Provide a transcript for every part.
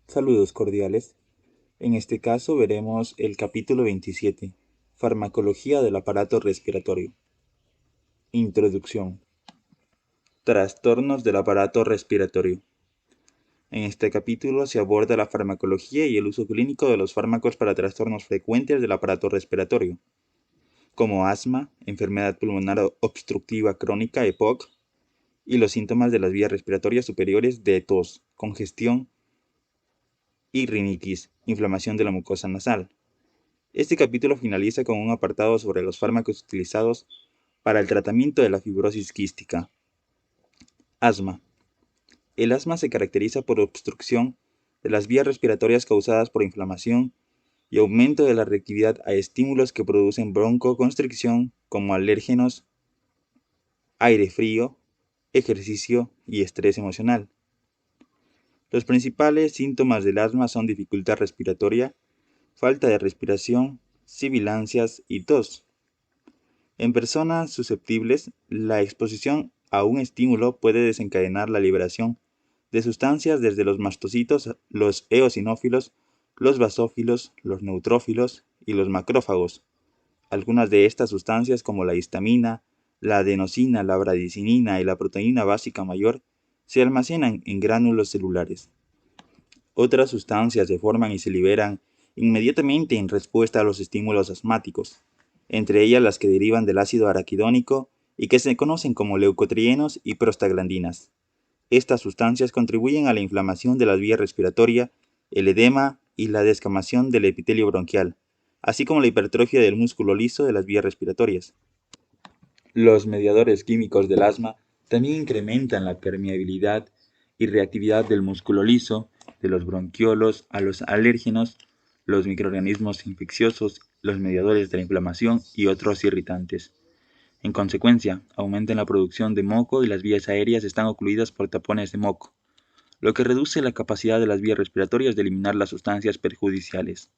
Saludos cordiales. En este caso veremos el capítulo 27, Farmacología del aparato respiratorio. Introducción. Trastornos del aparato respiratorio. En este capítulo se aborda la farmacología y el uso clínico de los fármacos para trastornos frecuentes del aparato respiratorio, como asma, enfermedad pulmonar obstructiva crónica EPOC, y los síntomas de las vías respiratorias superiores de tos, congestión y rinitis, inflamación de la mucosa nasal. Este capítulo finaliza con un apartado sobre los fármacos utilizados para el tratamiento de la fibrosis quística. Asma. El asma se caracteriza por obstrucción de las vías respiratorias causadas por inflamación y aumento de la reactividad a estímulos que producen broncoconstricción como alérgenos, aire frío, ejercicio y estrés emocional. Los principales síntomas del asma son dificultad respiratoria, falta de respiración, sibilancias y tos. En personas susceptibles, la exposición a un estímulo puede desencadenar la liberación de sustancias desde los mastocitos, los eosinófilos, los basófilos, los neutrófilos y los macrófagos. Algunas de estas sustancias, como la histamina, la adenosina, la bradicinina y la proteína básica mayor, se almacenan en gránulos celulares. Otras sustancias se forman y se liberan inmediatamente en respuesta a los estímulos asmáticos, entre ellas las que derivan del ácido araquidónico y que se conocen como leucotrienos y prostaglandinas. Estas sustancias contribuyen a la inflamación de la vía respiratoria, el edema y la descamación del epitelio bronquial, así como la hipertrofia del músculo liso de las vías respiratorias. Los mediadores químicos del asma también incrementan la permeabilidad y reactividad del músculo liso, de los bronquiolos a los alérgenos, los microorganismos infecciosos, los mediadores de la inflamación y otros irritantes. En consecuencia, aumentan la producción de moco y las vías aéreas están ocluidas por tapones de moco, lo que reduce la capacidad de las vías respiratorias de eliminar las sustancias perjudiciales.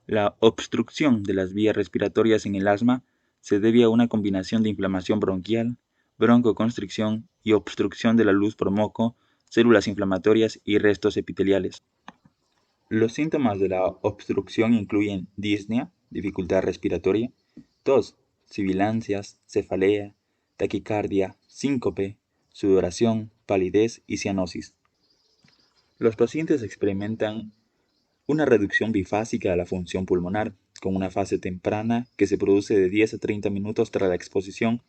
La obstrucción de las vías respiratorias en el asma se debe a una combinación de inflamación bronquial, broncoconstricción y obstrucción de la luz por moco, células inflamatorias y restos epiteliales. Los síntomas de la obstrucción incluyen disnea, dificultad respiratoria, tos, sibilancias, cefalea, taquicardia, síncope, sudoración, palidez y cianosis. Los pacientes experimentan una reducción bifásica de la función pulmonar, con una fase temprana que se produce de 10 a 30 minutos tras la exposición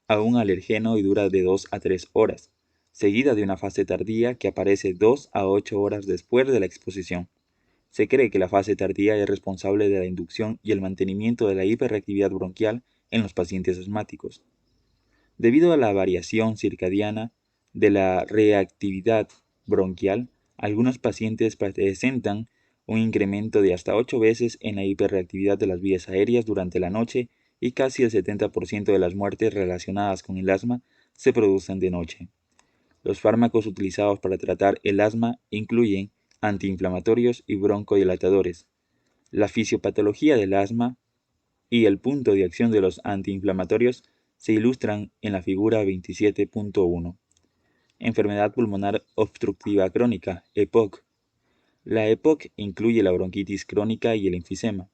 a un alergeno y dura de 2 a 3 horas, seguida de una fase tardía que aparece 2 a 8 horas después de la exposición. Se cree que la fase tardía es responsable de la inducción y el mantenimiento de la hiperreactividad bronquial en los pacientes asmáticos. Debido a la variación circadiana de la reactividad bronquial, algunos pacientes presentan un incremento de hasta 8 veces en la hiperreactividad de las vías aéreas durante la noche y casi el 70% de las muertes relacionadas con el asma se producen de noche. Los fármacos utilizados para tratar el asma incluyen antiinflamatorios y broncodilatadores. La fisiopatología del asma y el punto de acción de los antiinflamatorios se ilustran en la figura 27.1. Enfermedad pulmonar obstructiva crónica, EPOC. La EPOC incluye la bronquitis crónica y el enfisema.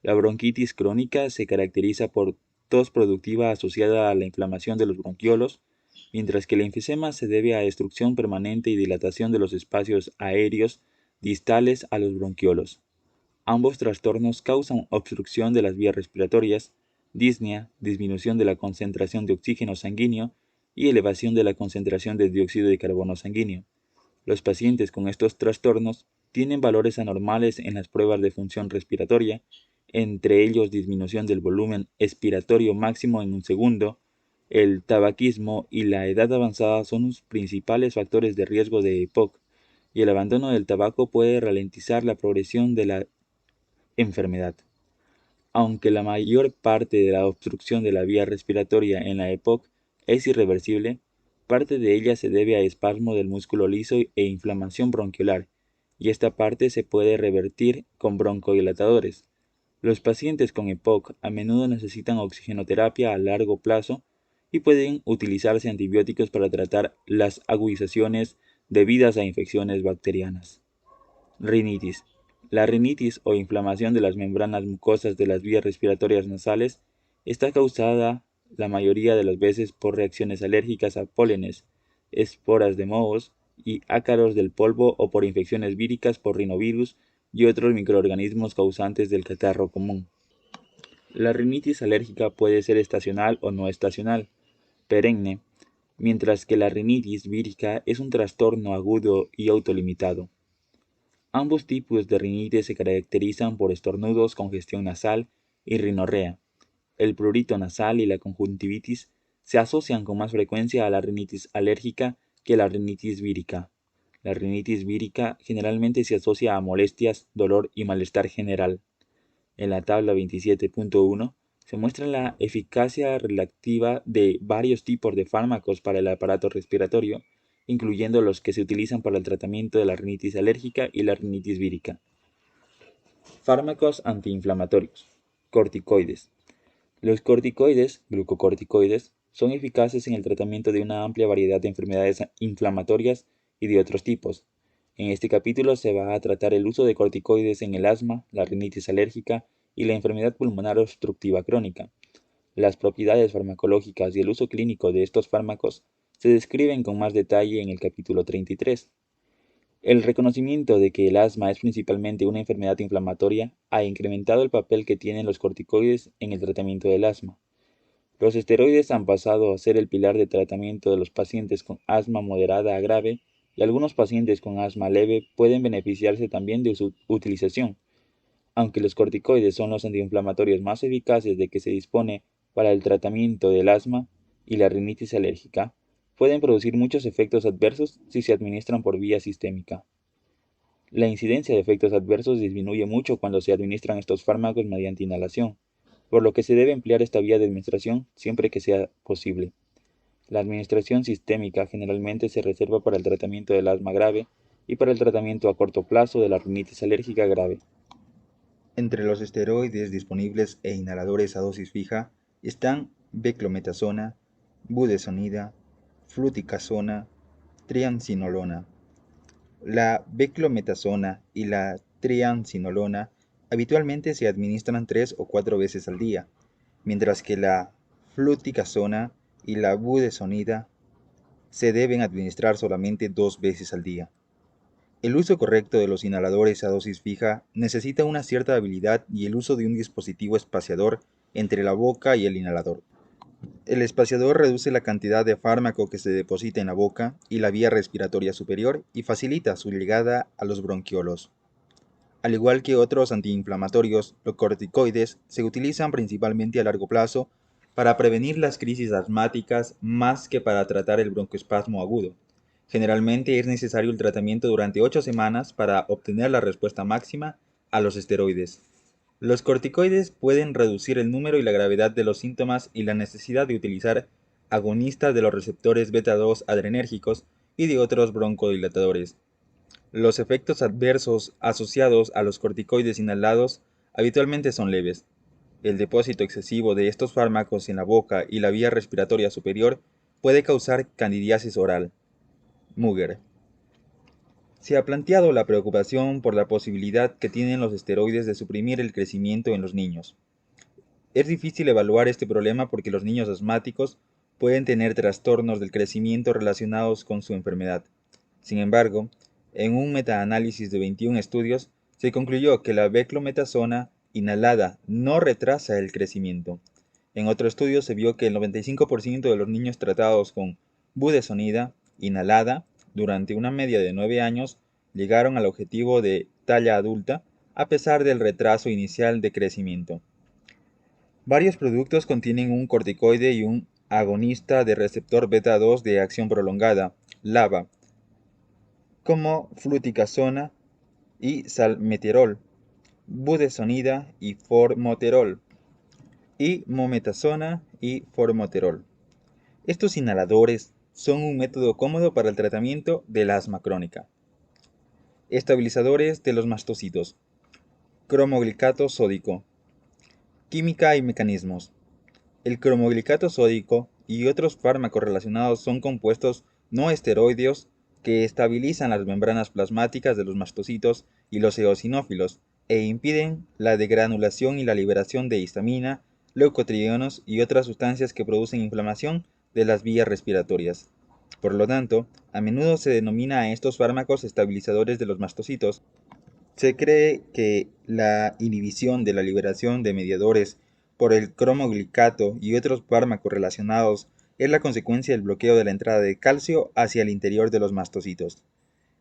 La bronquitis crónica se caracteriza por tos productiva asociada a la inflamación de los bronquiolos, mientras que el enfisema se debe a destrucción permanente y dilatación de los espacios aéreos distales a los bronquiolos. Ambos trastornos causan obstrucción de las vías respiratorias, disnea, disminución de la concentración de oxígeno sanguíneo y elevación de la concentración de dióxido de carbono sanguíneo. Los pacientes con estos trastornos tienen valores anormales en las pruebas de función respiratoria, entre ellos disminución del volumen expiratorio máximo en un segundo. El tabaquismo y la edad avanzada son los principales factores de riesgo de EPOC, y el abandono del tabaco puede ralentizar la progresión de la enfermedad. Aunque la mayor parte de la obstrucción de la vía respiratoria en la EPOC es irreversible, parte de ella se debe a espasmo del músculo liso e inflamación bronquiolar, y esta parte se puede revertir con broncodilatadores. Los pacientes con EPOC a menudo necesitan oxigenoterapia a largo plazo y pueden utilizarse antibióticos para tratar las agudizaciones debidas a infecciones bacterianas. Rinitis. La rinitis o inflamación de las membranas mucosas de las vías respiratorias nasales está causada la mayoría de las veces por reacciones alérgicas a pólenes, esporas de mohos y ácaros del polvo o por infecciones víricas por rinovirus y otros microorganismos causantes del catarro común. La rinitis alérgica puede ser estacional o no estacional, perenne, mientras que la rinitis vírica es un trastorno agudo y autolimitado. Ambos tipos de rinitis se caracterizan por estornudos, congestión nasal y rinorrea. El prurito nasal y la conjuntivitis se asocian con más frecuencia a la rinitis alérgica que a la rinitis vírica. La rinitis vírica generalmente se asocia a molestias, dolor y malestar general. En la tabla 27.1 se muestra la eficacia relativa de varios tipos de fármacos para el aparato respiratorio, incluyendo los que se utilizan para el tratamiento de la rinitis alérgica y la rinitis vírica. Fármacos antiinflamatorios. Corticoides. Los corticoides, glucocorticoides, son eficaces en el tratamiento de una amplia variedad de enfermedades inflamatorias y de otros tipos. En este capítulo se va a tratar el uso de corticoides en el asma, la rinitis alérgica y la enfermedad pulmonar obstructiva crónica. Las propiedades farmacológicas y el uso clínico de estos fármacos se describen con más detalle en el capítulo 33. El reconocimiento de que el asma es principalmente una enfermedad inflamatoria ha incrementado el papel que tienen los corticoides en el tratamiento del asma. Los esteroides han pasado a ser el pilar de tratamiento de los pacientes con asma moderada a grave y algunos pacientes con asma leve pueden beneficiarse también de su utilización. Aunque los corticoides son los antiinflamatorios más eficaces de que se dispone para el tratamiento del asma y la rinitis alérgica, pueden producir muchos efectos adversos si se administran por vía sistémica. La incidencia de efectos adversos disminuye mucho cuando se administran estos fármacos mediante inhalación, por lo que se debe emplear esta vía de administración siempre que sea posible. La administración sistémica generalmente se reserva para el tratamiento del asma grave y para el tratamiento a corto plazo de la rinitis alérgica grave. Entre los esteroides disponibles e inhaladores a dosis fija están beclometasona, budesonida, fluticasona, triamcinolona. La beclometasona y la triamcinolona habitualmente se administran 3 o 4 veces al día, mientras que la fluticasona y la budesonida se deben administrar solamente 2 veces al día. El uso correcto de los inhaladores a dosis fija necesita una cierta habilidad y el uso de un dispositivo espaciador entre la boca y el inhalador. El espaciador reduce la cantidad de fármaco que se deposita en la boca y la vía respiratoria superior y facilita su llegada a los bronquiolos. Al igual que otros antiinflamatorios, los corticoides se utilizan principalmente a largo plazo para prevenir las crisis asmáticas más que para tratar el broncoespasmo agudo. Generalmente es necesario el tratamiento durante 8 semanas para obtener la respuesta máxima a los esteroides. Los corticoides pueden reducir el número y la gravedad de los síntomas y la necesidad de utilizar agonistas de los receptores beta-2 adrenérgicos y de otros broncodilatadores. Los efectos adversos asociados a los corticoides inhalados habitualmente son leves. El depósito excesivo de estos fármacos en la boca y la vía respiratoria superior puede causar candidiasis oral. Muger. Se ha planteado la preocupación por la posibilidad que tienen los esteroides de suprimir el crecimiento en los niños. Es difícil evaluar este problema porque los niños asmáticos pueden tener trastornos del crecimiento relacionados con su enfermedad. Sin embargo, en un metaanálisis de 21 estudios, se concluyó que la beclometasona inhalada no retrasa el crecimiento. En otro estudio se vio que el 95% de los niños tratados con budesonida inhalada durante una media de 9 años llegaron al objetivo de talla adulta a pesar del retraso inicial de crecimiento. Varios productos contienen un corticoide y un agonista de receptor beta-2 de acción prolongada, LABA, como fluticasona y salmeterol, budesonida y formoterol, y mometasona y formoterol. Estos inhaladores son un método cómodo para el tratamiento del asma crónica. Estabilizadores de los mastocitos. Cromoglicato sódico. Química y mecanismos. El cromoglicato sódico y otros fármacos relacionados son compuestos no esteroideos que estabilizan las membranas plasmáticas de los mastocitos y los eosinófilos e impiden la degranulación y la liberación de histamina, leucotrienos y otras sustancias que producen inflamación de las vías respiratorias. Por lo tanto, a menudo se denomina a estos fármacos estabilizadores de los mastocitos. Se cree que la inhibición de la liberación de mediadores por el cromoglicato y otros fármacos relacionados es la consecuencia del bloqueo de la entrada de calcio hacia el interior de los mastocitos.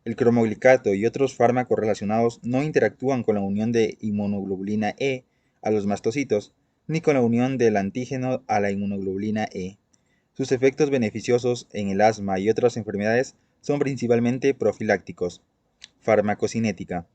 El cromoglicato y otros fármacos relacionados no interactúan con la unión de inmunoglobulina E a los mastocitos, ni con la unión del antígeno a la inmunoglobulina E. Sus efectos beneficiosos en el asma y otras enfermedades son principalmente profilácticos. Farmacocinética.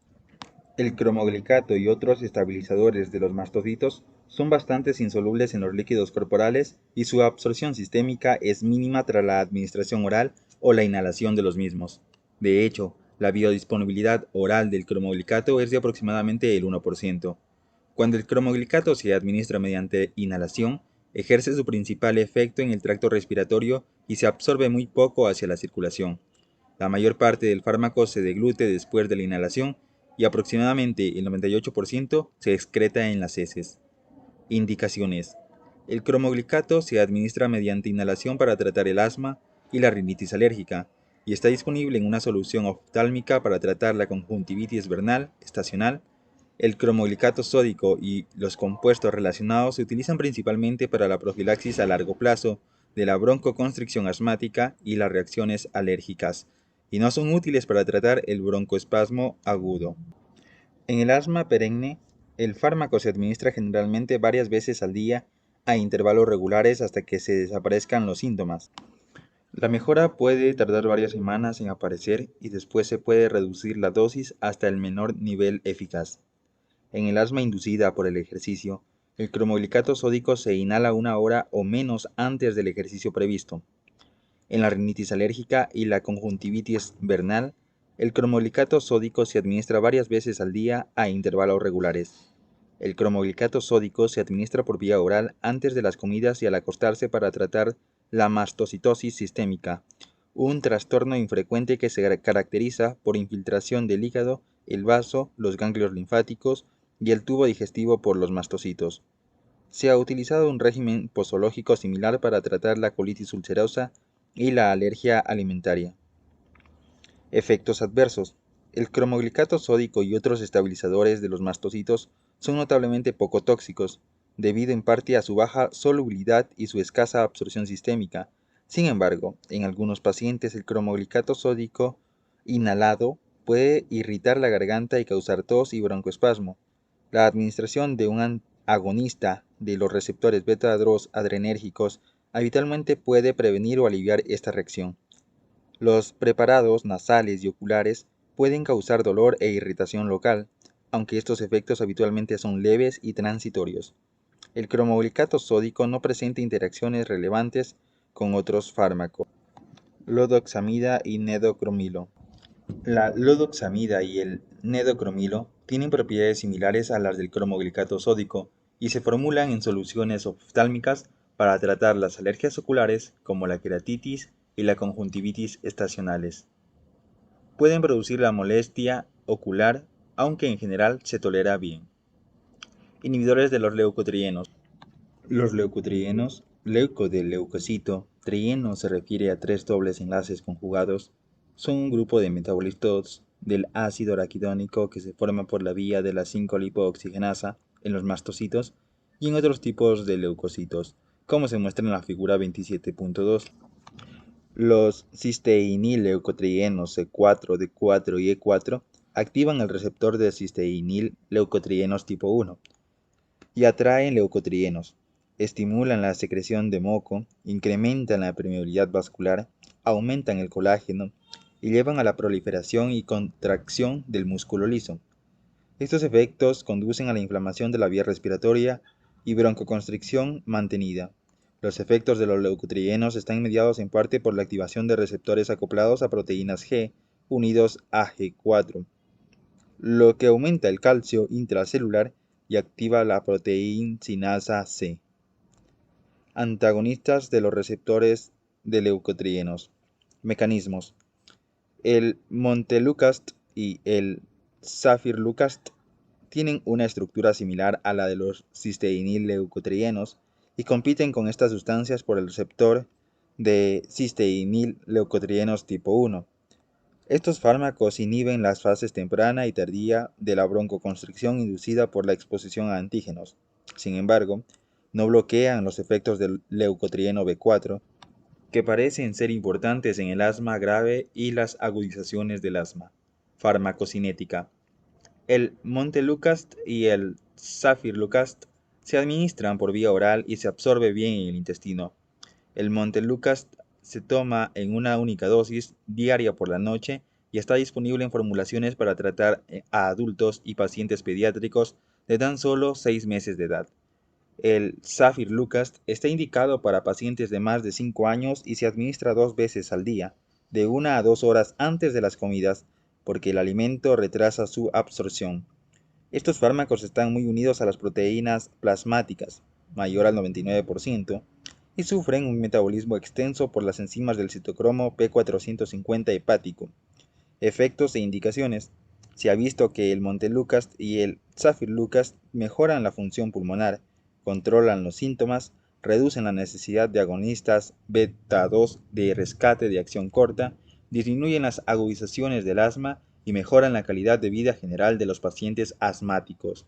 El cromoglicato y otros estabilizadores de los mastocitos son bastante insolubles en los líquidos corporales y su absorción sistémica es mínima tras la administración oral o la inhalación de los mismos. De hecho, la biodisponibilidad oral del cromoglicato es de aproximadamente el 1%. Cuando el cromoglicato se administra mediante inhalación, ejerce su principal efecto en el tracto respiratorio y se absorbe muy poco hacia la circulación. La mayor parte del fármaco se deglute después de la inhalación y aproximadamente el 98% se excreta en las heces. Indicaciones. El cromoglicato se administra mediante inhalación para tratar el asma y la rinitis alérgica y está disponible en una solución oftálmica para tratar la conjuntivitis vernal estacional. El cromoglicato sódico y los compuestos relacionados se utilizan principalmente para la profilaxis a largo plazo de la broncoconstricción asmática y las reacciones alérgicas, y no son útiles para tratar el broncoespasmo agudo. En el asma perenne, el fármaco se administra generalmente varias veces al día a intervalos regulares hasta que se desaparezcan los síntomas. La mejora puede tardar varias semanas en aparecer y después se puede reducir la dosis hasta el menor nivel eficaz. En el asma inducida por el ejercicio, el cromoglicato sódico se inhala 1 hora o menos antes del ejercicio previsto. En la rinitis alérgica y la conjuntivitis vernal, el cromoglicato sódico se administra varias veces al día a intervalos regulares. El cromoglicato sódico se administra por vía oral antes de las comidas y al acostarse para tratar la mastocitosis sistémica, un trastorno infrecuente que se caracteriza por infiltración del hígado, el vaso, los ganglios linfáticos y el tubo digestivo por los mastocitos. Se ha utilizado un régimen posológico similar para tratar la colitis ulcerosa y la alergia alimentaria. Efectos adversos. El cromoglicato sódico y otros estabilizadores de los mastocitos son notablemente poco tóxicos, debido en parte a su baja solubilidad y su escasa absorción sistémica. Sin embargo, en algunos pacientes el cromoglicato sódico inhalado puede irritar la garganta y causar tos y broncoespasmo. La administración de un agonista de los receptores beta-2 adrenérgicos habitualmente puede prevenir o aliviar esta reacción. Los preparados nasales y oculares pueden causar dolor e irritación local, aunque estos efectos habitualmente son leves y transitorios. El cromoglicato sódico no presenta interacciones relevantes con otros fármacos. Lodoxamida y nedocromilo. La lodoxamida y el nedocromilo tienen propiedades similares a las del cromoglicato sódico y se formulan en soluciones oftálmicas para tratar las alergias oculares como la queratitis y la conjuntivitis estacionales. Pueden producir la molestia ocular, aunque en general se tolera bien. Inhibidores de los leucotrienos. Los leucotrienos, leuco del leucocito, trieno se refiere a 3 dobles enlaces conjugados, son un grupo de metabolitos del ácido araquidónico que se forma por la vía de la 5-lipooxigenasa en los mastocitos y en otros tipos de leucocitos, como se muestra en la figura 27.2. Los cisteinil-leucotrienos C4, D4 y E4 activan el receptor de cisteinil-leucotrienos tipo 1 y atraen leucotrienos, estimulan la secreción de moco, incrementan la permeabilidad vascular, aumentan el colágeno y llevan a la proliferación y contracción del músculo liso. Estos efectos conducen a la inflamación de la vía respiratoria y broncoconstricción mantenida. Los efectos de los leucotrienos están mediados en parte por la activación de receptores acoplados a proteínas G unidos a G4, lo que aumenta el calcio intracelular y activa la proteincinasa C. Antagonistas de los receptores de leucotrienos. Mecanismos. El montelukast y el zafirlukast tienen una estructura similar a la de los cisteinil-leucotrienos y compiten con estas sustancias por el receptor de cisteinil-leucotrienos tipo 1. Estos fármacos inhiben las fases temprana y tardía de la broncoconstricción inducida por la exposición a antígenos. Sin embargo, no bloquean los efectos del leucotrieno B4, que parecen ser importantes en el asma grave y las agudizaciones del asma. Farmacocinética. El montelukast y el zafirlukast se administran por vía oral y se absorbe bien en el intestino. El montelukast se toma en una única dosis diaria por la noche y está disponible en formulaciones para tratar a adultos y pacientes pediátricos de tan solo 6 meses de edad. El zafirlukast está indicado para pacientes de más de 5 años y se administra 2 veces al día, de 1 a 2 horas antes de las comidas, porque el alimento retrasa su absorción. Estos fármacos están muy unidos a las proteínas plasmáticas, mayor al 99%, y sufren un metabolismo extenso por las enzimas del citocromo P450 hepático. Efectos e indicaciones. Se ha visto que el montelukast y el zafirlukast mejoran la función pulmonar, controlan los síntomas, reducen la necesidad de agonistas beta-2 de rescate de acción corta, disminuyen las agudizaciones del asma y mejoran la calidad de vida general de los pacientes asmáticos.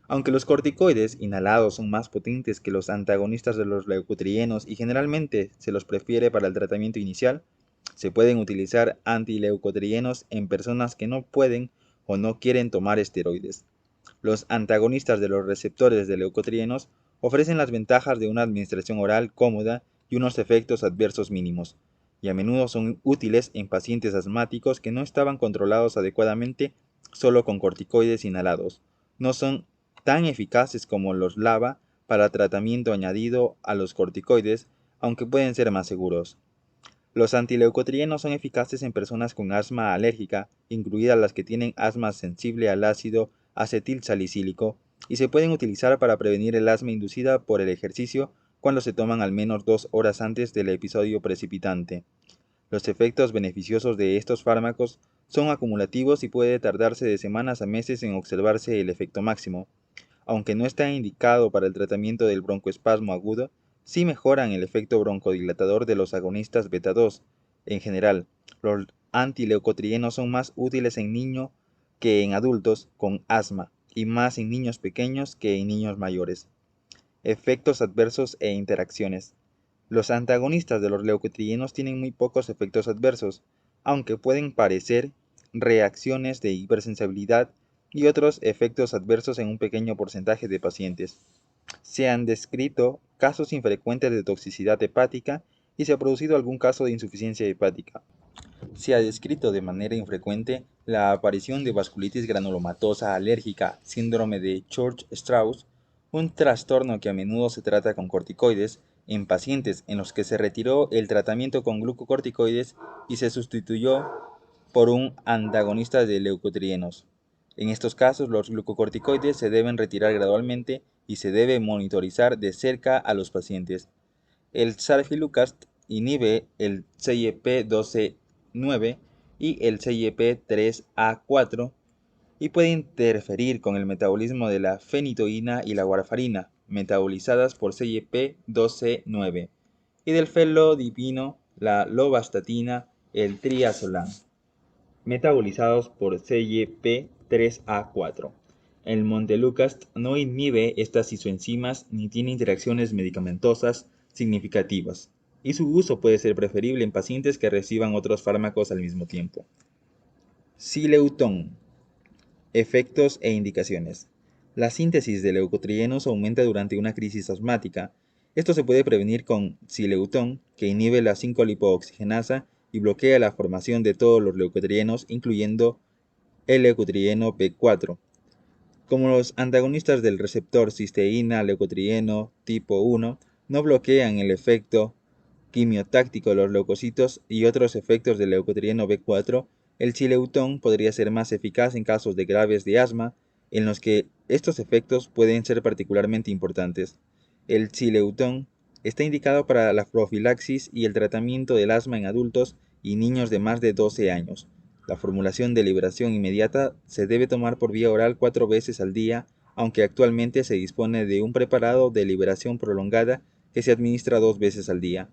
Aunque los corticoides inhalados son más potentes que los antagonistas de los leucotrienos y generalmente se los prefiere para el tratamiento inicial, se pueden utilizar antileucotrienos en personas que no pueden o no quieren tomar esteroides. Los antagonistas de los receptores de leucotrienos ofrecen las ventajas de una administración oral cómoda y unos efectos adversos mínimos, y a menudo son útiles en pacientes asmáticos que no estaban controlados adecuadamente solo con corticoides inhalados. No son tan eficaces como los LABA para tratamiento añadido a los corticoides, aunque pueden ser más seguros. Los antileucotrienos son eficaces en personas con asma alérgica, incluidas las que tienen asma sensible al ácido acetilsalicílico, y se pueden utilizar para prevenir el asma inducida por el ejercicio cuando se toman al menos 2 horas antes del episodio precipitante. Los efectos beneficiosos de estos fármacos son acumulativos y puede tardarse de semanas a meses en observarse el efecto máximo. Aunque no está indicado para el tratamiento del broncoespasmo agudo, sí mejoran el efecto broncodilatador de los agonistas beta-2. En general, los antileucotrienos son más útiles en niños que en adultos con asma y más en niños pequeños que en niños mayores. Efectos adversos e interacciones. Los antagonistas de los leucotrienos tienen muy pocos efectos adversos, aunque pueden parecer reacciones de hipersensibilidad y otros efectos adversos en un pequeño porcentaje de pacientes. Se han descrito casos infrecuentes de toxicidad hepática y se ha producido algún caso de insuficiencia hepática. Se ha descrito de manera infrecuente la aparición de vasculitis granulomatosa alérgica, síndrome de Church-Strauss, un trastorno que a menudo se trata con corticoides en pacientes en los que se retiró el tratamiento con glucocorticoides y se sustituyó por un antagonista de leucotrienos. En estos casos, los glucocorticoides se deben retirar gradualmente y se debe monitorizar de cerca a los pacientes. El zafirlukast inhibe el CYP12/9 y el CYP3A4 y puede interferir con el metabolismo de la fenitoína y la warfarina, metabolizadas por CYP12/9, y del felodipino, la lovastatina, el triazolam, metabolizados por CYP3A4. El montelukast no inhibe estas isoenzimas ni tiene interacciones medicamentosas significativas, y su uso puede ser preferible en pacientes que reciban otros fármacos al mismo tiempo. Sileutón. Efectos e indicaciones. La síntesis de leucotrienos aumenta durante una crisis asmática. Esto se puede prevenir con sileutón, que inhibe la 5-lipooxigenasa y bloquea la formación de todos los leucotrienos, incluyendo el leucotrieno B4. Como los antagonistas del receptor cisteína-leucotrieno tipo 1 no bloquean el efecto quimiotáctico de los leucocitos y otros efectos del leucotrieno B4, el sileutón podría ser más eficaz en casos de graves de asma, en los que estos efectos pueden ser particularmente importantes. El sileutón está indicado para la profilaxis y el tratamiento del asma en adultos y niños de más de 12 años. La formulación de liberación inmediata se debe tomar por vía oral 4 veces al día, aunque actualmente se dispone de un preparado de liberación prolongada que se administra 2 veces al día.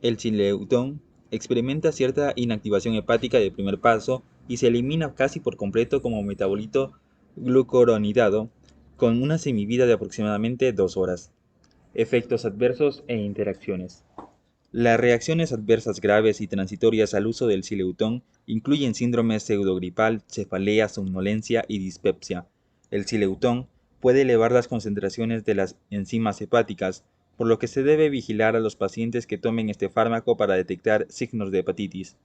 El Xileuton experimenta cierta inactivación hepática de primer paso y se elimina casi por completo como metabolito glucuronidado con una semivida de aproximadamente 2 horas. Efectos adversos e interacciones. Las reacciones adversas graves y transitorias al uso del Xileuton incluyen síndrome pseudogripal, cefalea, somnolencia y dispepsia. El Xileuton puede elevar las concentraciones de las enzimas hepáticas, por lo que se debe vigilar a los pacientes que tomen este fármaco para detectar signos de hepatitis.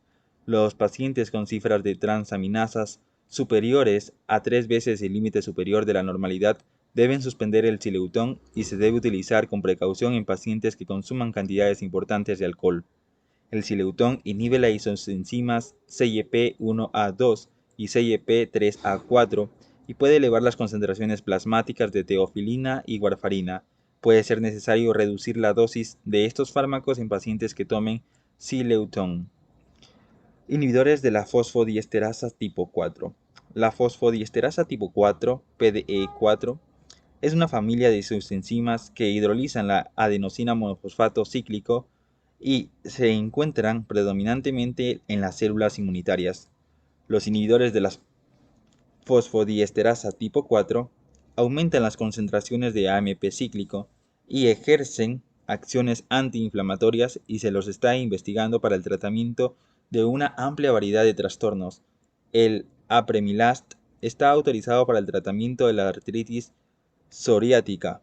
Los pacientes con cifras de transaminasas superiores a 3 veces el límite superior de la normalidad deben suspender el Xileuton y se debe utilizar con precaución en pacientes que consuman cantidades importantes de alcohol. El Xileuton inhibe las isoenzimas CYP1A2 y CYP3A4 y puede elevar las concentraciones plasmáticas de teofilina y warfarina. Puede ser necesario reducir la dosis de estos fármacos en pacientes que tomen Xileuton. Inhibidores de la fosfodiesterasa tipo 4. La fosfodiesterasa tipo 4, PDE4, es una familia de isoenzimas que hidrolizan la adenosina monofosfato cíclico y se encuentran predominantemente en las células inmunitarias. Los inhibidores de la fosfodiesterasa tipo 4 aumentan las concentraciones de AMP cíclico y ejercen acciones antiinflamatorias y se los está investigando para el tratamiento de una amplia variedad de trastornos. El apremilast está autorizado para el tratamiento de la artritis psoriática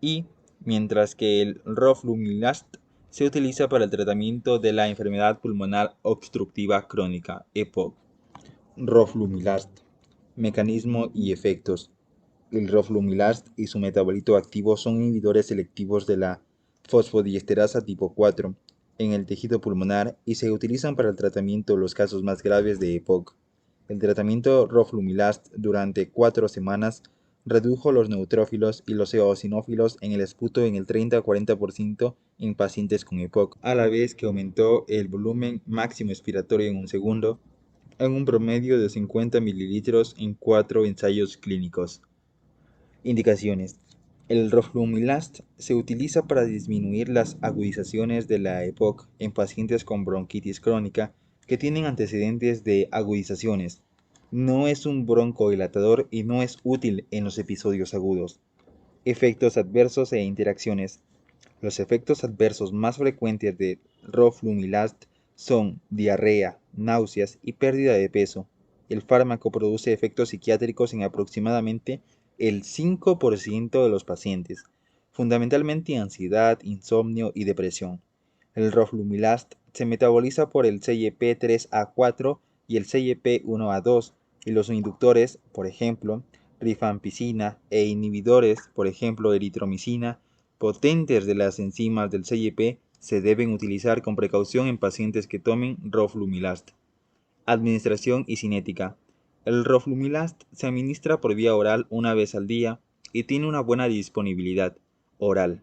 y mientras que el roflumilast se utiliza para el tratamiento de la enfermedad pulmonar obstructiva crónica, EPOC. Roflumilast. Mecanismo y efectos. El roflumilast y su metabolito activo son inhibidores selectivos de la fosfodiesterasa tipo 4 en el tejido pulmonar y se utilizan para el tratamiento de los casos más graves de EPOC. El tratamiento roflumilast durante 4 semanas redujo los neutrófilos y los eosinófilos en el esputo en el 30-40% en pacientes con EPOC, a la vez que aumentó el volumen máximo expiratorio en un segundo en un promedio de 50 mililitros en 4 ensayos clínicos. Indicaciones. El roflumilast se utiliza para disminuir las agudizaciones de la EPOC en pacientes con bronquitis crónica que tienen antecedentes de agudizaciones. No es un broncodilatador y no es útil en los episodios agudos. Efectos adversos e interacciones. Los efectos adversos más frecuentes de roflumilast son diarrea, náuseas y pérdida de peso. El fármaco produce efectos psiquiátricos en aproximadamente el 5% de los pacientes, fundamentalmente ansiedad, insomnio y depresión. El roflumilast se metaboliza por el CYP3A4 y el CYP1A2 y los inductores, por ejemplo, rifampicina e inhibidores, por ejemplo, eritromicina, potentes de las enzimas del CYP se deben utilizar con precaución en pacientes que tomen roflumilast. Administración y cinética. El roflumilast se administra por vía oral una vez al día y tiene una buena disponibilidad oral.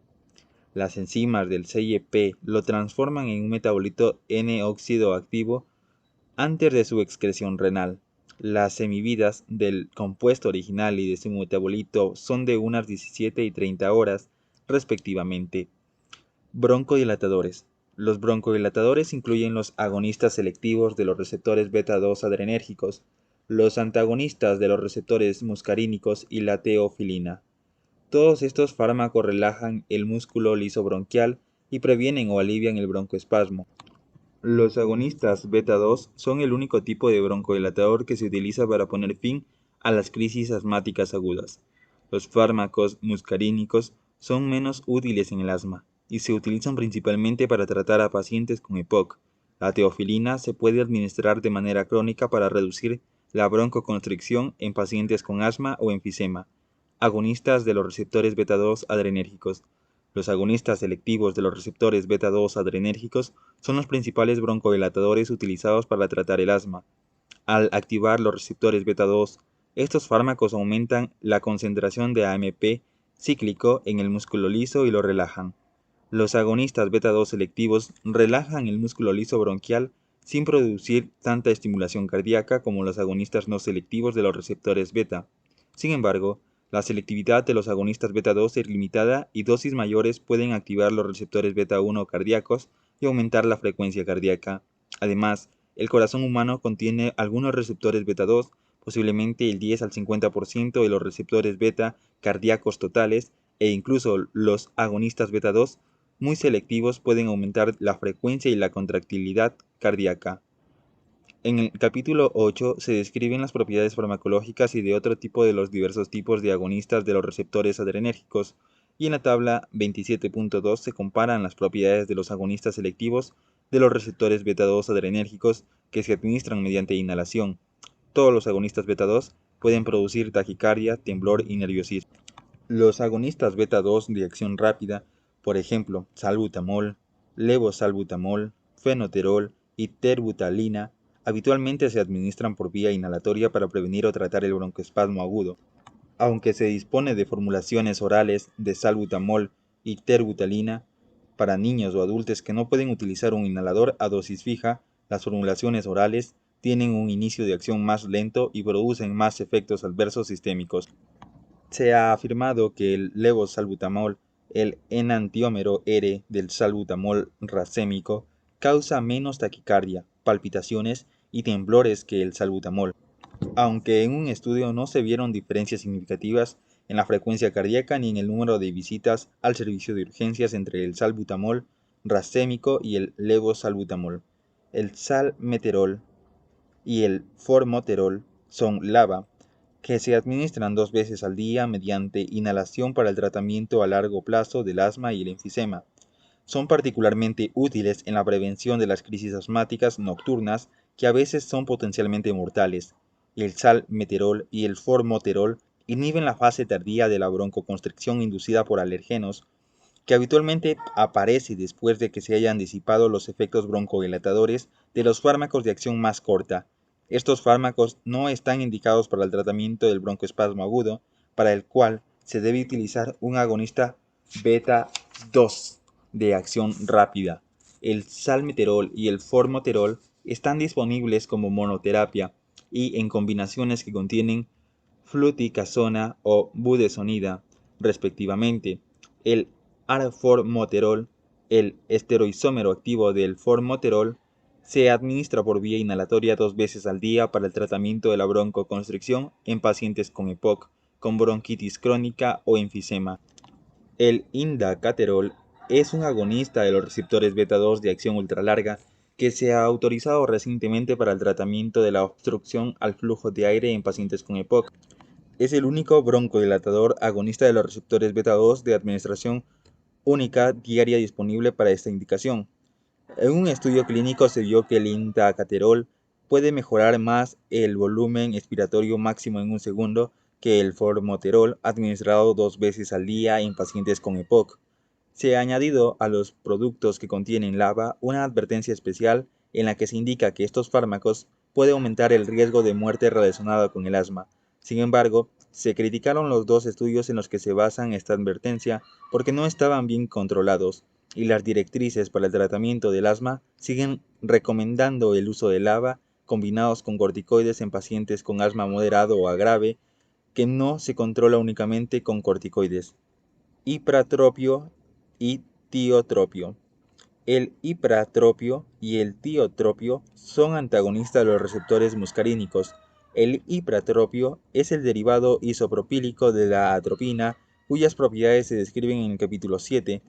Las enzimas del CYP lo transforman en un metabolito N-óxido activo antes de su excreción renal. Las semividas del compuesto original y de su metabolito son de unas 17 y 30 horas, respectivamente. Broncodilatadores. Los broncodilatadores incluyen los agonistas selectivos de los receptores beta-2 adrenérgicos, los antagonistas de los receptores muscarínicos y la teofilina. Todos estos fármacos relajan el músculo liso bronquial y previenen o alivian el broncoespasmo. Los agonistas beta-2 son el único tipo de broncodilatador que se utiliza para poner fin a las crisis asmáticas agudas. Los fármacos muscarínicos son menos útiles en el asma y se utilizan principalmente para tratar a pacientes con EPOC. La teofilina se puede administrar de manera crónica para reducir la broncoconstricción en pacientes con asma o enfisema. Agonistas de los receptores beta-2 adrenérgicos. Los agonistas selectivos de los receptores beta-2 adrenérgicos son los principales broncodilatadores utilizados para tratar el asma. Al activar los receptores beta-2, estos fármacos aumentan la concentración de AMP cíclico en el músculo liso y lo relajan. Los agonistas beta-2 selectivos relajan el músculo liso bronquial sin producir tanta estimulación cardíaca como los agonistas no selectivos de los receptores beta. Sin embargo, la selectividad de los agonistas beta-2 es limitada y dosis mayores pueden activar los receptores beta-1 cardíacos y aumentar la frecuencia cardíaca. Además, el corazón humano contiene algunos receptores beta-2, posiblemente el 10 al 50% de los receptores beta cardíacos totales, e incluso los agonistas beta-2 muy selectivos pueden aumentar la frecuencia y la contractilidad cardíaca. En el capítulo 8 se describen las propiedades farmacológicas y de otro tipo de los diversos tipos de agonistas de los receptores adrenérgicos, y en la tabla 27.2 se comparan las propiedades de los agonistas selectivos de los receptores beta-2 adrenérgicos que se administran mediante inhalación. Todos los agonistas beta-2 pueden producir taquicardia, temblor y nerviosismo. Los agonistas beta-2 de acción rápida, por ejemplo, salbutamol, levosalbutamol, fenoterol y terbutalina, habitualmente se administran por vía inhalatoria para prevenir o tratar el broncoespasmo agudo. Aunque se dispone de formulaciones orales de salbutamol y terbutalina para niños o adultos que no pueden utilizar un inhalador a dosis fija, las formulaciones orales tienen un inicio de acción más lento y producen más efectos adversos sistémicos. Se ha afirmado que el levosalbutamol, el enantiómero R del salbutamol racémico, causa menos taquicardia, palpitaciones y temblores que el salbutamol, aunque en un estudio no se vieron diferencias significativas en la frecuencia cardíaca ni en el número de visitas al servicio de urgencias entre el salbutamol racémico y el levosalbutamol. El salmeterol y el formoterol son LABA, que se administran 2 veces al día mediante inhalación para el tratamiento a largo plazo del asma y el enfisema. Son particularmente útiles en la prevención de las crisis asmáticas nocturnas que a veces son potencialmente mortales. El salmeterol y el formoterol inhiben la fase tardía de la broncoconstricción inducida por alergenos, que habitualmente aparece después de que se hayan disipado los efectos broncodilatadores de los fármacos de acción más corta. Estos fármacos no están indicados para el tratamiento del broncoespasmo agudo, para el cual se debe utilizar un agonista beta-2 de acción rápida. El salmeterol y el formoterol están disponibles como monoterapia y en combinaciones que contienen fluticasona o budesonida, respectivamente. El arformoterol, el esteroisómero activo del formoterol, se administra por vía inhalatoria 2 veces al día para el tratamiento de la broncoconstricción en pacientes con EPOC, con bronquitis crónica o enfisema. El indacaterol es un agonista de los receptores beta-2 de acción ultralarga que se ha autorizado recientemente para el tratamiento de la obstrucción al flujo de aire en pacientes con EPOC. Es el único broncodilatador agonista de los receptores beta-2 de administración única diaria disponible para esta indicación. En un estudio clínico se vio que el indacaterol puede mejorar más el volumen expiratorio máximo en un segundo que el formoterol administrado 2 veces al día en pacientes con EPOC. Se ha añadido a los productos que contienen LABA una advertencia especial en la que se indica que estos fármacos pueden aumentar el riesgo de muerte relacionada con el asma. Sin embargo, se criticaron los 2 estudios en los que se basan esta advertencia porque no estaban bien controlados, y las directrices para el tratamiento del asma siguen recomendando el uso de LABA combinados con corticoides en pacientes con asma moderado o grave que no se controla únicamente con corticoides. Ipratropio y tiotropio. El ipratropio y el tiotropio son antagonistas de los receptores muscarínicos. El ipratropio es el derivado isopropílico de la atropina, cuyas propiedades se describen en el capítulo 7.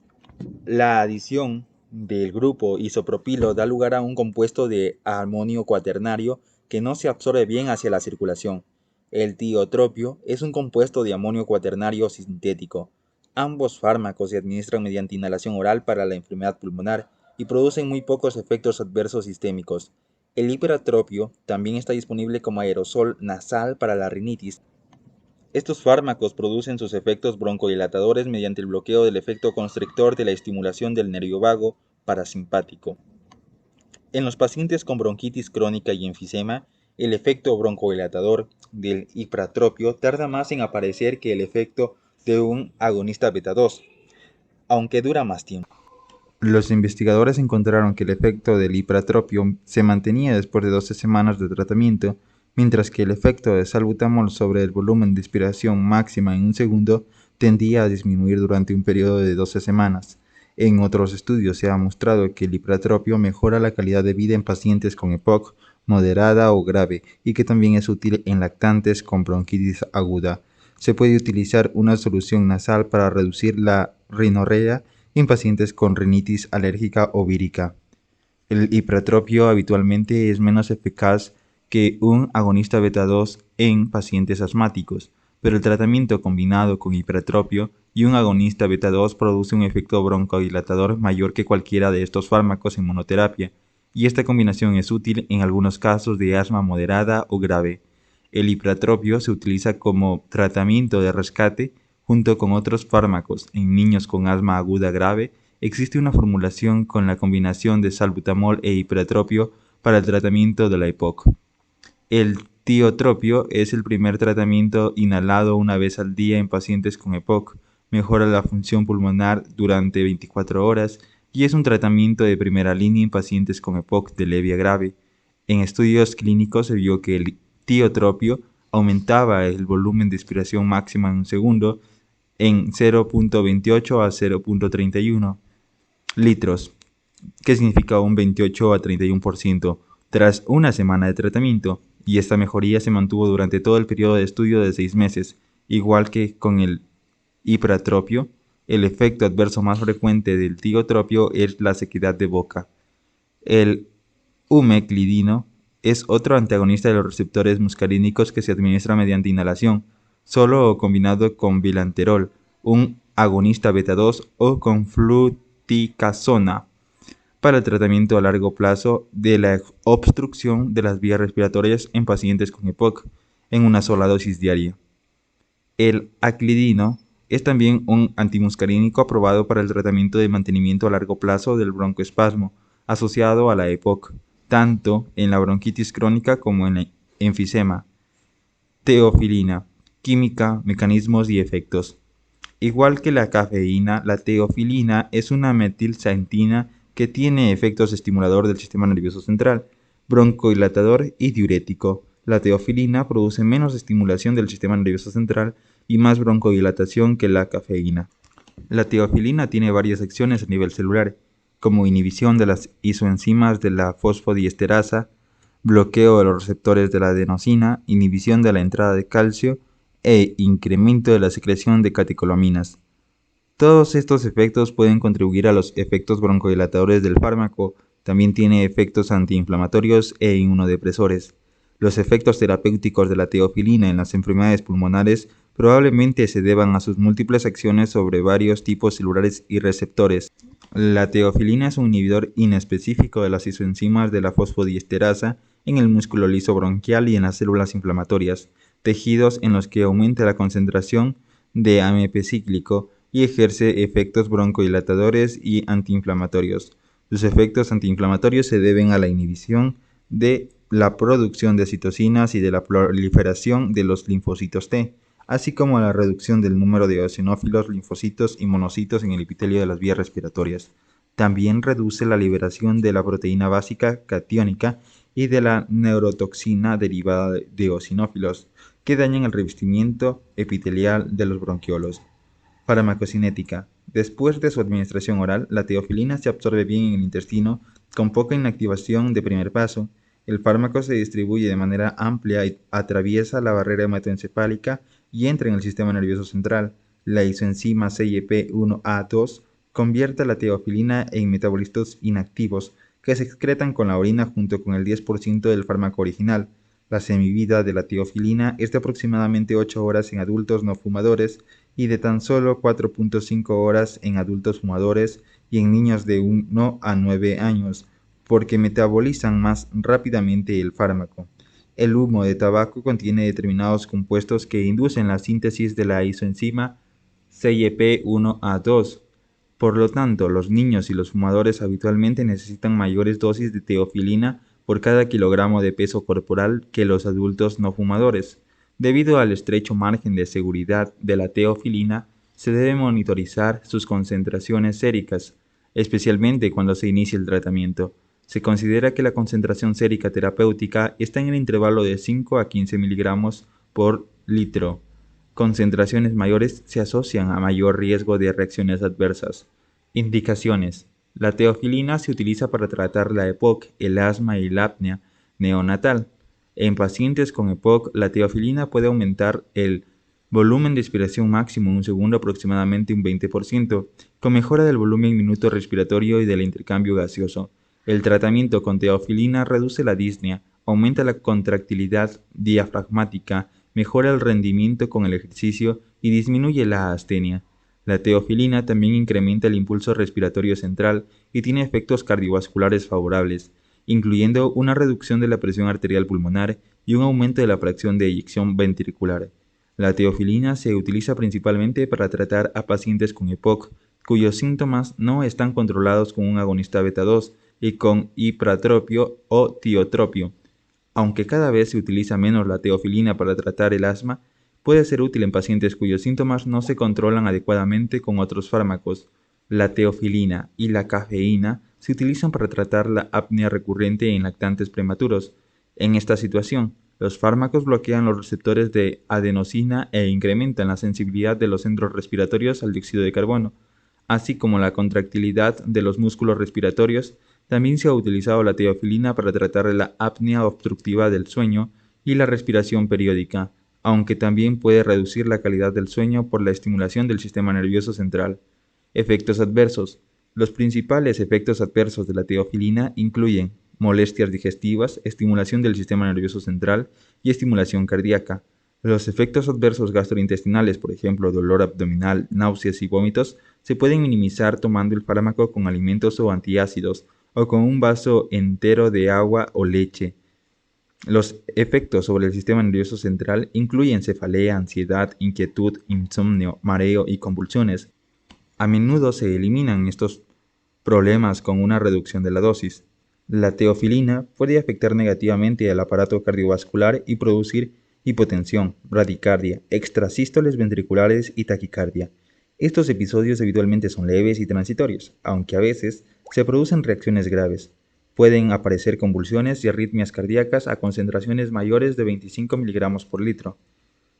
La adición del grupo isopropilo da lugar a un compuesto de amonio cuaternario que no se absorbe bien hacia la circulación. El tiotropio es un compuesto de amonio cuaternario sintético. Ambos fármacos se administran mediante inhalación oral para la enfermedad pulmonar y producen muy pocos efectos adversos sistémicos. El ipratropio también está disponible como aerosol nasal para la rinitis. Estos fármacos producen sus efectos broncodilatadores mediante el bloqueo del efecto constrictor de la estimulación del nervio vago parasimpático. En los pacientes con bronquitis crónica y enfisema, el efecto broncodilatador del ipratropio tarda más en aparecer que el efecto de un agonista beta-2, aunque dura más tiempo. Los investigadores encontraron que el efecto del hipratropio se mantenía después de 12 semanas de tratamiento, mientras que el efecto de salbutamol sobre el volumen de inspiración máxima en un segundo tendía a disminuir durante un periodo de 12 semanas. En otros estudios se ha mostrado que el hipratropio mejora la calidad de vida en pacientes con EPOC moderada o grave y que también es útil en lactantes con bronquitis aguda. Se puede utilizar una solución nasal para reducir la rinorrea en pacientes con rinitis alérgica o vírica. El hipratropio habitualmente es menos eficaz que un agonista beta-2 en pacientes asmáticos, pero el tratamiento combinado con hipratropio y un agonista beta-2 produce un efecto broncodilatador mayor que cualquiera de estos fármacos en monoterapia, y esta combinación es útil en algunos casos de asma moderada o grave. El hipratropio se utiliza como tratamiento de rescate junto con otros fármacos. En niños con asma aguda grave, existe una formulación con la combinación de salbutamol e hipratropio para el tratamiento de la EPOC. El tiotropio es el primer tratamiento inhalado una vez al día en pacientes con EPOC. Mejora la función pulmonar durante 24 horas y es un tratamiento de primera línea en pacientes con EPOC de leve a grave. En estudios clínicos se vio que el tiotropio aumentaba el volumen de inspiración máxima en un segundo en 0.28 a 0.31 litros, que significa un 28 a 31% tras una semana de tratamiento, y esta mejoría se mantuvo durante todo el periodo de estudio de 6 meses. Igual que con el hipratropio, el efecto adverso más frecuente del tiotropio es la sequedad de boca. El umeclidino es otro antagonista de los receptores muscarínicos que se administra mediante inhalación, solo o combinado con bilanterol, un agonista beta-2 o con fluticasona, para el tratamiento a largo plazo de la obstrucción de las vías respiratorias en pacientes con EPOC, en una sola dosis diaria. El aclidino es también un antimuscarínico aprobado para el tratamiento de mantenimiento a largo plazo del broncoespasmo asociado a la EPOC, tanto en la bronquitis crónica como en el enfisema. Teofilina. Química, mecanismos y efectos. Igual que la cafeína, la teofilina es una metilxantina que tiene efectos estimulador del sistema nervioso central, broncodilatador y diurético. La teofilina produce menos estimulación del sistema nervioso central y más broncodilatación que la cafeína. La teofilina tiene varias acciones a nivel celular, como inhibición de las isoenzimas de la fosfodiesterasa, bloqueo de los receptores de la adenosina, inhibición de la entrada de calcio e incremento de la secreción de catecolaminas. Todos estos efectos pueden contribuir a los efectos broncodilatadores del fármaco. También tiene efectos antiinflamatorios e inmunodepresores. Los efectos terapéuticos de la teofilina en las enfermedades pulmonares probablemente se deban a sus múltiples acciones sobre varios tipos celulares y receptores. La teofilina es un inhibidor inespecífico de las isoenzimas de la fosfodiesterasa en el músculo liso bronquial y en las células inflamatorias, tejidos en los que aumenta la concentración de AMP cíclico y ejerce efectos broncodilatadores y antiinflamatorios. Sus efectos antiinflamatorios se deben a la inhibición de la producción de citocinas y de la proliferación de los linfocitos T, así como a la reducción del número de eosinófilos, linfocitos y monocitos en el epitelio de las vías respiratorias. También reduce la liberación de la proteína básica catiónica y de la neurotoxina derivada de eosinófilos, que dañan el revestimiento epitelial de los bronquiolos. Farmacocinética. Después de su administración oral, la teofilina se absorbe bien en el intestino con poca inactivación de primer paso. El fármaco se distribuye de manera amplia y atraviesa la barrera hematoencefálica y entra en el sistema nervioso central. La isoenzima CYP1A2 convierte la teofilina en metabolitos inactivos que se excretan con la orina junto con el 10% del fármaco original. La semivida de la teofilina es de aproximadamente 8 horas en adultos no fumadores y de tan solo 4.5 horas en adultos fumadores y en niños de 1 a 9 años, porque metabolizan más rápidamente el fármaco. El humo de tabaco contiene determinados compuestos que inducen la síntesis de la isoenzima CYP1A2. Por lo tanto, los niños y los fumadores habitualmente necesitan mayores dosis de teofilina por cada kilogramo de peso corporal que los adultos no fumadores. Debido al estrecho margen de seguridad de la teofilina, se debe monitorizar sus concentraciones séricas. especialmente cuando se inicia el tratamiento. Se considera que la concentración sérica terapéutica está en el intervalo de 5 a 15 miligramos por litro. Concentraciones mayores se asocian a mayor riesgo de reacciones adversas. Indicaciones. La teofilina se utiliza para tratar la EPOC, el asma y la apnea neonatal. En pacientes con EPOC, la teofilina puede aumentar el volumen de expiración máximo en un segundo aproximadamente un 20%, con mejora del volumen minuto respiratorio y del intercambio gaseoso. El tratamiento con teofilina reduce la disnea, aumenta la contractilidad diafragmática, mejora el rendimiento con el ejercicio y disminuye la astenia. La teofilina también incrementa el impulso respiratorio central y tiene efectos cardiovasculares favorables, incluyendo una reducción de la presión arterial pulmonar y un aumento de la fracción de eyección ventricular. La teofilina se utiliza principalmente para tratar a pacientes con EPOC, cuyos síntomas no están controlados con un agonista beta-2 y con hipratropio o tiotropio. Aunque cada vez se utiliza menos la teofilina para tratar el asma, puede ser útil en pacientes cuyos síntomas no se controlan adecuadamente con otros fármacos. La teofilina y la cafeína se utilizan para tratar la apnea recurrente en lactantes prematuros. En esta situación, los fármacos bloquean los receptores de adenosina e incrementan la sensibilidad de los centros respiratorios al dióxido de carbono, así como la contractilidad de los músculos respiratorios. También se ha utilizado la teofilina para tratar la apnea obstructiva del sueño y la respiración periódica, aunque también puede reducir la calidad del sueño por la estimulación del sistema nervioso central. Efectos adversos. Los principales efectos adversos de la teofilina incluyen molestias digestivas, estimulación del sistema nervioso central y estimulación cardíaca. Los efectos adversos gastrointestinales, por ejemplo, dolor abdominal, náuseas y vómitos, se pueden minimizar tomando el fármaco con alimentos o antiácidos, o con un vaso entero de agua o leche. Los efectos sobre el sistema nervioso central incluyen cefalea, ansiedad, inquietud, insomnio, mareo y convulsiones. A menudo se eliminan estos problemas con una reducción de la dosis. La teofilina puede afectar negativamente al aparato cardiovascular y producir hipotensión, bradicardia, extrasístoles ventriculares y taquicardia. Estos episodios habitualmente son leves y transitorios, aunque a veces se producen reacciones graves. Pueden aparecer convulsiones y arritmias cardíacas a concentraciones mayores de 25 miligramos por litro.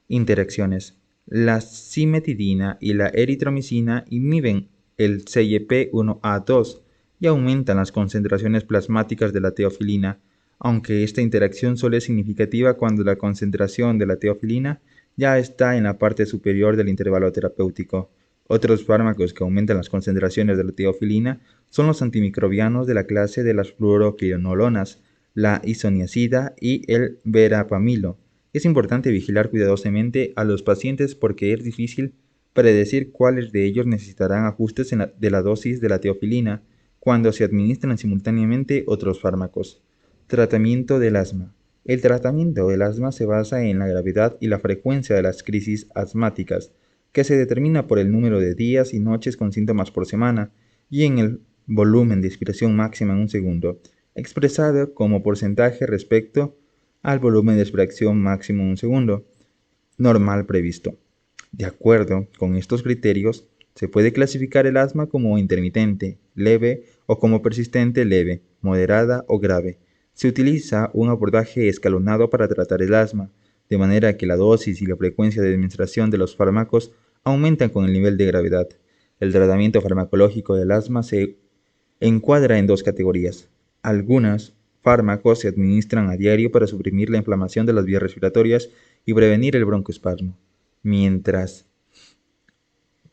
Interacciones. La cimetidina y la eritromicina inhiben el CYP1A2 y aumentan las concentraciones plasmáticas de la teofilina, aunque esta interacción solo es significativa cuando la concentración de la teofilina ya está en la parte superior del intervalo terapéutico. Otros fármacos que aumentan las concentraciones de la teofilina son los antimicrobianos de la clase de las fluoroquinolonas, la isoniazida y el verapamilo. Es importante vigilar cuidadosamente a los pacientes porque es difícil predecir cuáles de ellos necesitarán ajustes de la dosis de la teofilina cuando se administran simultáneamente otros fármacos. Tratamiento del asma. El tratamiento del asma se basa en la gravedad y la frecuencia de las crisis asmáticas, que se determina por el número de días y noches con síntomas por semana y en el volumen de expiración máxima en un segundo, expresado como porcentaje respecto al volumen de expiración máximo en un segundo normal previsto. De acuerdo con estos criterios, se puede clasificar el asma como intermitente, leve o como persistente leve, moderada o grave. Se utiliza un abordaje escalonado para tratar el asma, de manera que la dosis y la frecuencia de administración de los fármacos aumentan con el nivel de gravedad. El tratamiento farmacológico del asma se encuadra en dos categorías. Algunos fármacos se administran a diario para suprimir la inflamación de las vías respiratorias y prevenir el broncoespasmo, mientras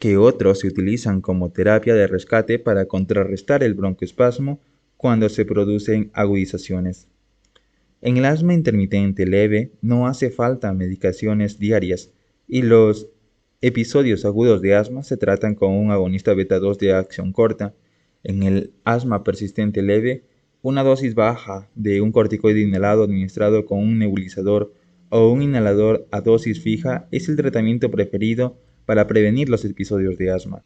que otros se utilizan como terapia de rescate para contrarrestar el broncoespasmo cuando se producen agudizaciones. En el asma intermitente leve no hace falta medicaciones diarias y los episodios agudos de asma se tratan con un agonista beta-2 de acción corta. En el asma persistente leve, una dosis baja de un corticoide inhalado administrado con un nebulizador o un inhalador a dosis fija es el tratamiento preferido para prevenir los episodios de asma.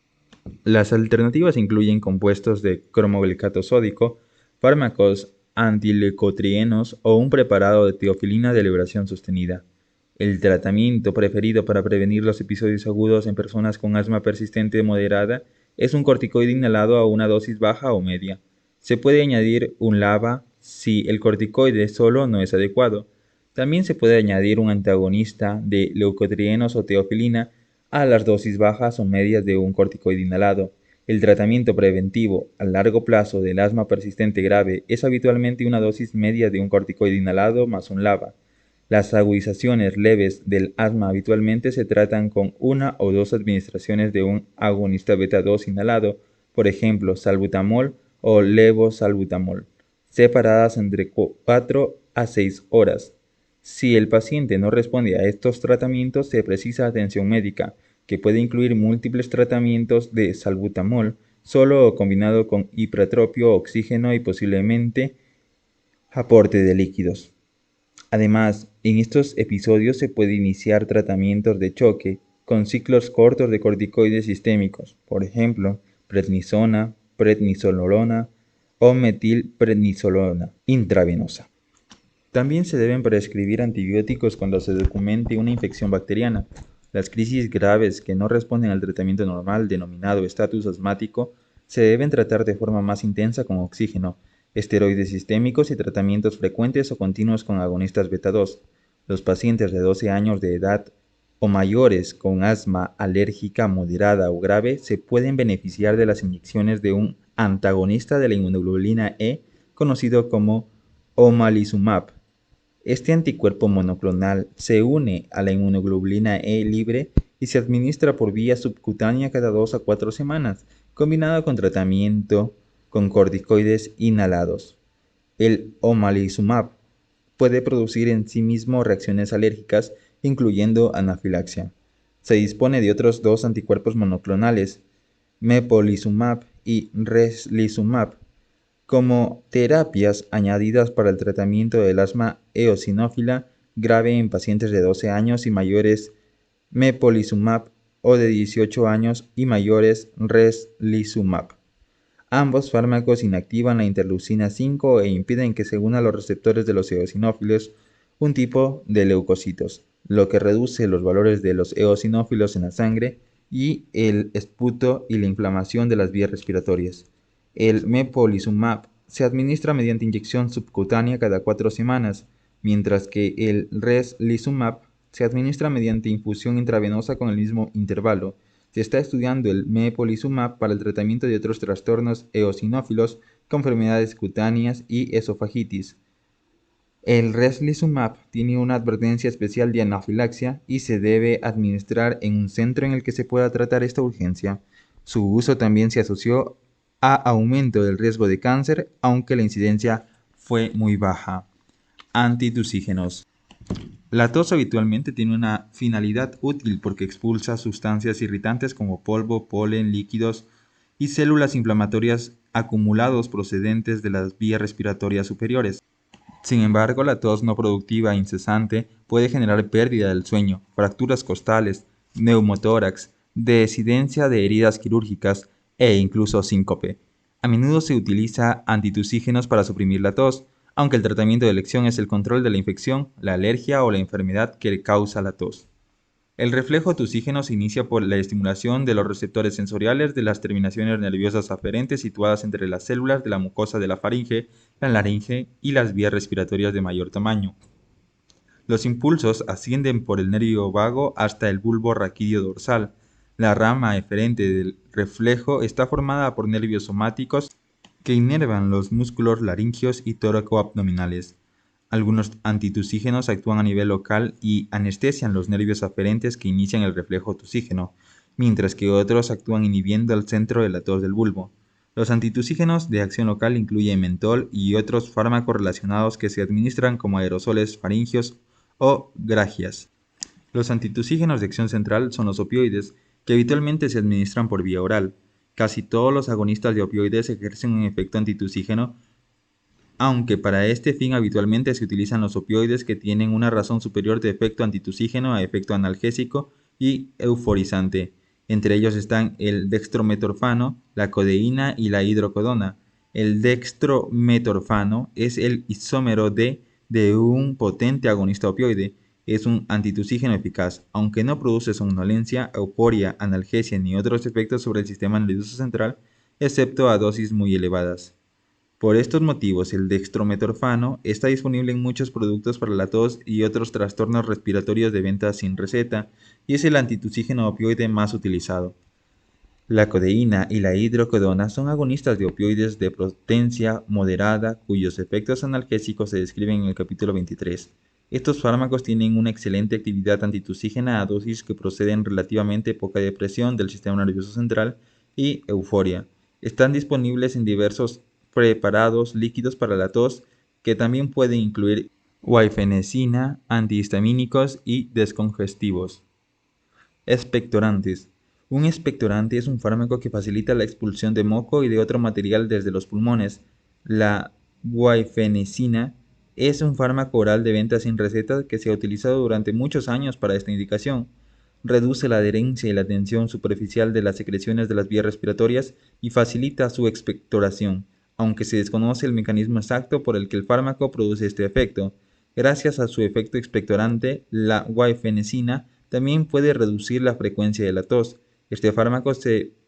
Las alternativas incluyen compuestos de cromoglicato sódico, fármacos antileucotrienos o un preparado de teofilina de liberación sostenida. El tratamiento preferido para prevenir los episodios agudos en personas con asma persistente moderada es un corticoide inhalado a una dosis baja o media. Se puede añadir un LABA si el corticoide solo no es adecuado. También se puede añadir un antagonista de leucotrienos o teofilina a las dosis bajas o medias de un corticoide inhalado. El tratamiento preventivo a largo plazo del asma persistente grave es habitualmente una dosis media de un corticoide inhalado más un LABA. Las agudizaciones leves del asma habitualmente se tratan con una o dos administraciones de un agonista beta-2 inhalado, por ejemplo, salbutamol o levosalbutamol, separadas entre 4 a 6 horas. Si el paciente no responde a estos tratamientos, se precisa atención médica, que puede incluir múltiples tratamientos de salbutamol, solo o combinado con hipertropio, oxígeno y posiblemente aporte de líquidos. Además, en estos episodios se puede iniciar tratamientos de choque con ciclos cortos de corticoides sistémicos, por ejemplo, prednisona, prednisolona o metilprednisolona intravenosa. También se deben prescribir antibióticos cuando se documente una infección bacteriana. Las crisis graves que no responden al tratamiento normal denominado estatus asmático se deben tratar de forma más intensa con oxígeno, esteroides sistémicos y tratamientos frecuentes o continuos con agonistas beta-2. Los pacientes de 12 años de edad o mayores con asma alérgica moderada o grave se pueden beneficiar de las inyecciones de un antagonista de la inmunoglobulina E conocido como omalizumab. Este anticuerpo monoclonal se une a la inmunoglobulina E libre y se administra por vía subcutánea cada 2 a 4 semanas, combinado con tratamiento con corticoides inhalados. El omalizumab puede producir en sí mismo reacciones alérgicas, incluyendo anafilaxia. Se dispone de otros dos anticuerpos monoclonales, mepolizumab y reslizumab, como terapias añadidas para el tratamiento del asma eosinófila grave en pacientes de 12 años y mayores, mepolizumab, o de 18 años y mayores, reslizumab. Ambos fármacos inactivan la interleucina 5 e impiden que se una a los receptores de los eosinófilos, un tipo de leucocitos, lo que reduce los valores de los eosinófilos en la sangre y el esputo y la inflamación de las vías respiratorias. El mepolizumab se administra mediante inyección subcutánea cada 4 semanas, mientras que el reslizumab se administra mediante infusión intravenosa con el mismo intervalo. Se está estudiando el mepolizumab para el tratamiento de otros trastornos eosinófilos con enfermedades cutáneas y esofagitis. El reslizumab tiene una advertencia especial de anafilaxia y se debe administrar en un centro en el que se pueda tratar esta urgencia. Su uso también se asoció a aumento del riesgo de cáncer, aunque la incidencia fue muy baja. Antitusígenos. La tos habitualmente tiene una finalidad útil porque expulsa sustancias irritantes como polvo, polen, líquidos y células inflamatorias acumulados procedentes de las vías respiratorias superiores. Sin embargo, la tos no productiva incesante puede generar pérdida del sueño, fracturas costales, neumotórax, desidencia de heridas quirúrgicas e incluso síncope. A menudo se utiliza antitusígenos para suprimir la tos, aunque el tratamiento de elección es el control de la infección, la alergia o la enfermedad que causa la tos. El reflejo tusígeno se inicia por la estimulación de los receptores sensoriales de las terminaciones nerviosas aferentes situadas entre las células de la mucosa de la faringe, la laringe y las vías respiratorias de mayor tamaño. Los impulsos ascienden por el nervio vago hasta el bulbo raquídeo dorsal. La rama eferente del reflejo está formada por nervios somáticos que inervan los músculos laringeos y tóraco-abdominales. Algunos antitusígenos actúan a nivel local y anestesian los nervios aferentes que inician el reflejo tusígeno, mientras que otros actúan inhibiendo el centro de la tos del bulbo. Los antitusígenos de acción local incluyen mentol y otros fármacos relacionados que se administran como aerosoles faringeos o gragias. Los antitusígenos de acción central son los opioides, que habitualmente se administran por vía oral. Casi todos los agonistas de opioides ejercen un efecto antitusígeno, aunque para este fin habitualmente se utilizan los opioides que tienen una razón superior de efecto antitusígeno a efecto analgésico y euforizante. Entre ellos están el dextrometorfano, la codeína y la hidrocodona. El dextrometorfano es el isómero de un potente agonista opioide, Es un antitusígeno eficaz, aunque no produce somnolencia, euforia, analgesia ni otros efectos sobre el sistema nervioso central, excepto a dosis muy elevadas. Por estos motivos, el dextrometorfano está disponible en muchos productos para la tos y otros trastornos respiratorios de venta sin receta y es el antitusígeno opioide más utilizado. La codeína y la hidrocodona son agonistas de opioides de potencia moderada cuyos efectos analgésicos se describen en el capítulo 23. Estos fármacos tienen una excelente actividad antitusígena a dosis que proceden relativamente poca depresión del sistema nervioso central y euforia. Están disponibles en diversos preparados líquidos para la tos que también pueden incluir guaifenesin, antihistamínicos y descongestivos. Expectorantes. Un expectorante es un fármaco que facilita la expulsión de moco y de otro material desde los pulmones. La guaifenesin es un fármaco oral de venta sin receta que se ha utilizado durante muchos años para esta indicación. Reduce la adherencia y la tensión superficial de las secreciones de las vías respiratorias y facilita su expectoración, aunque se desconoce el mecanismo exacto por el que el fármaco produce este efecto. Gracias a su efecto expectorante, la guaifenesin también puede reducir la frecuencia de la tos. Este fármaco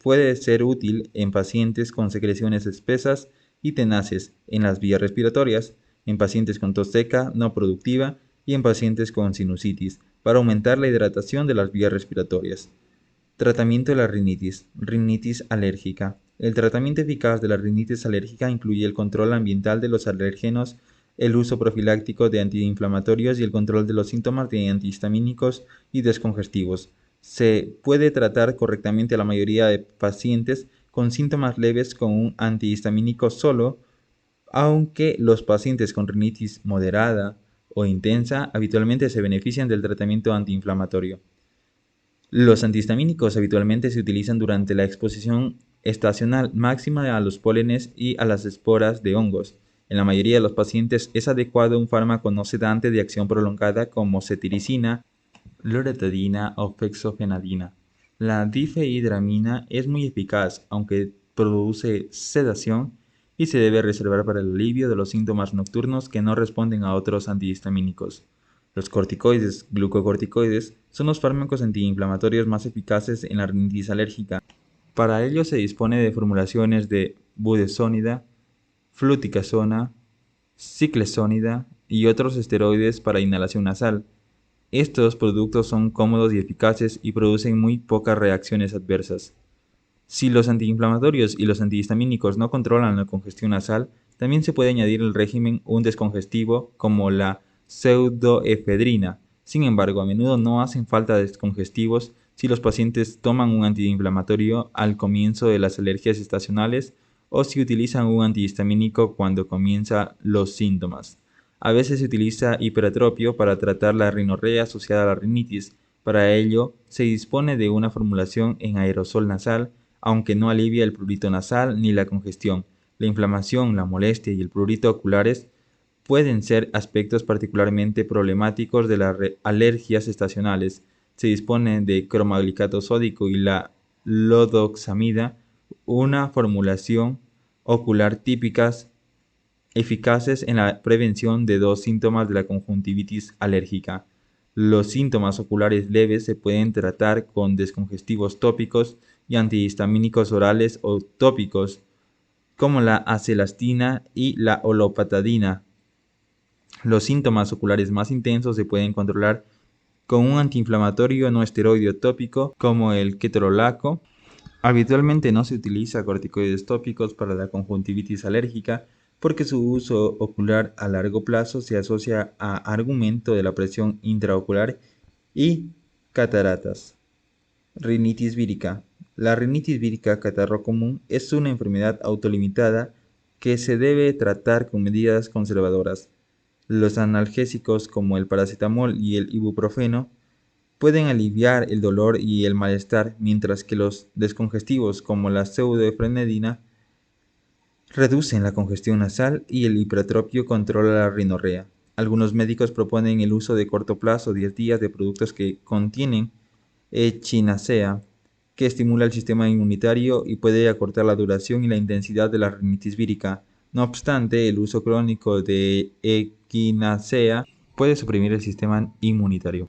puede ser útil en pacientes con secreciones espesas y tenaces en las vías respiratorias, en pacientes con tos seca no productiva y en pacientes con sinusitis, para aumentar la hidratación de las vías respiratorias. Tratamiento de la rinitis. Rinitis alérgica. El tratamiento eficaz de la rinitis alérgica incluye el control ambiental de los alérgenos, el uso profiláctico de antiinflamatorios y el control de los síntomas de antihistamínicos y descongestivos. Se puede tratar correctamente a la mayoría de pacientes con síntomas leves con un antihistamínico solo, aunque los pacientes con rinitis moderada o intensa habitualmente se benefician del tratamiento antiinflamatorio. Los antihistamínicos habitualmente se utilizan durante la exposición estacional máxima a los pólenes y a las esporas de hongos. En la mayoría de los pacientes es adecuado un fármaco no sedante de acción prolongada como cetiricina, loratadina o fexofenadina. La difenhidramina es muy eficaz, aunque produce sedación y se debe reservar para el alivio de los síntomas nocturnos que no responden a otros antihistamínicos. Los corticoides, glucocorticoides, son los fármacos antiinflamatorios más eficaces en la rinitis alérgica. Para ello se dispone de formulaciones de budesonida, fluticasona, ciclesonida y otros esteroides para inhalación nasal. Estos productos son cómodos y eficaces y producen muy pocas reacciones adversas. Si los antiinflamatorios y los antihistamínicos no controlan la congestión nasal, también se puede añadir al régimen un descongestivo como la pseudoefedrina. Sin embargo, a menudo no hacen falta descongestivos si los pacientes toman un antiinflamatorio al comienzo de las alergias estacionales o si utilizan un antihistamínico cuando comienzan los síntomas. A veces se utiliza hiperatropio para tratar la rinorrea asociada a la rinitis. Para ello, se dispone de una formulación en aerosol nasal, aunque no alivia el prurito nasal ni la congestión. La inflamación, la molestia y el prurito oculares pueden ser aspectos particularmente problemáticos de las alergias estacionales. Se dispone de cromaglicato sódico y la lodoxamida, una formulación ocular típicas eficaces en la prevención de dos síntomas de la conjuntivitis alérgica. Los síntomas oculares leves se pueden tratar con descongestivos tópicos y antihistamínicos orales o tópicos, como la acelastina y la olopatadina. Los síntomas oculares más intensos se pueden controlar con un antiinflamatorio no esteroideo tópico, como el ketorolaco. Habitualmente no se utiliza corticoides tópicos para la conjuntivitis alérgica porque su uso ocular a largo plazo se asocia a aumento de la presión intraocular y cataratas. Rinitis vírica. La rinitis vírica catarro común es una enfermedad autolimitada que se debe tratar con medidas conservadoras. Los analgésicos como el paracetamol y el ibuprofeno pueden aliviar el dolor y el malestar, mientras que los descongestivos como la pseudoefedrina reducen la congestión nasal y el hipertropio controla la rinorrea. Algunos médicos proponen el uso de corto plazo, 10 días, de productos que contienen echinacea, que estimula el sistema inmunitario y puede acortar la duración y la intensidad de la rinitis vírica. No obstante, el uso crónico de echinacea puede suprimir el sistema inmunitario.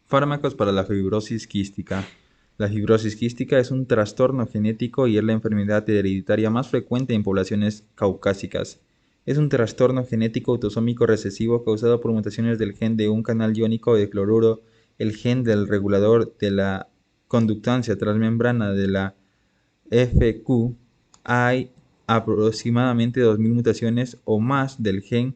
Fármacos para la fibrosis quística. La fibrosis quística es un trastorno genético y es la enfermedad hereditaria más frecuente en poblaciones caucásicas. Es un trastorno genético autosómico recesivo causado por mutaciones del gen de un canal iónico de cloruro, el gen del regulador de la conductancia transmembrana de la FQ. Hay aproximadamente 2000 mutaciones o más del gen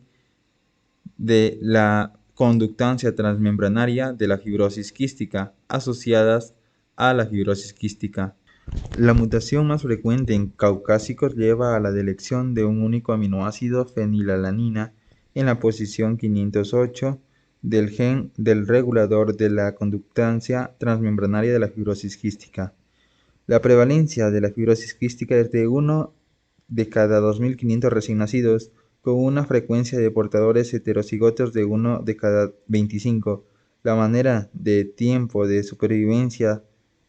de la conductancia transmembranaria de la fibrosis quística asociadas a la fibrosis quística. La mutación más frecuente en caucásicos lleva a la delección de un único aminoácido fenilalanina en la posición 508 del gen del regulador de la conductancia transmembranaria de la fibrosis quística. La prevalencia de la fibrosis quística es de 1 de cada 2.500 recién nacidos, con una frecuencia de portadores heterocigotos de 1 de cada 25. La manera de tiempo de supervivencia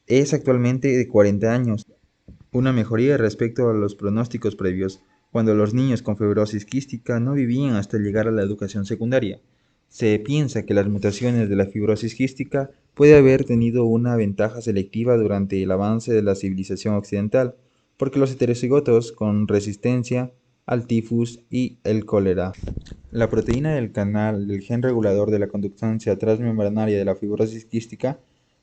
es actualmente de 40 años, una mejoría respecto a los pronósticos previos, cuando los niños con fibrosis quística no vivían hasta llegar a la educación secundaria. Se piensa que las mutaciones de la fibrosis quística puede haber tenido una ventaja selectiva durante el avance de la civilización occidental, porque los heterocigotos con resistencia al tifus y el cólera. La proteína del canal del gen regulador de la conductancia transmembranaria de la fibrosis quística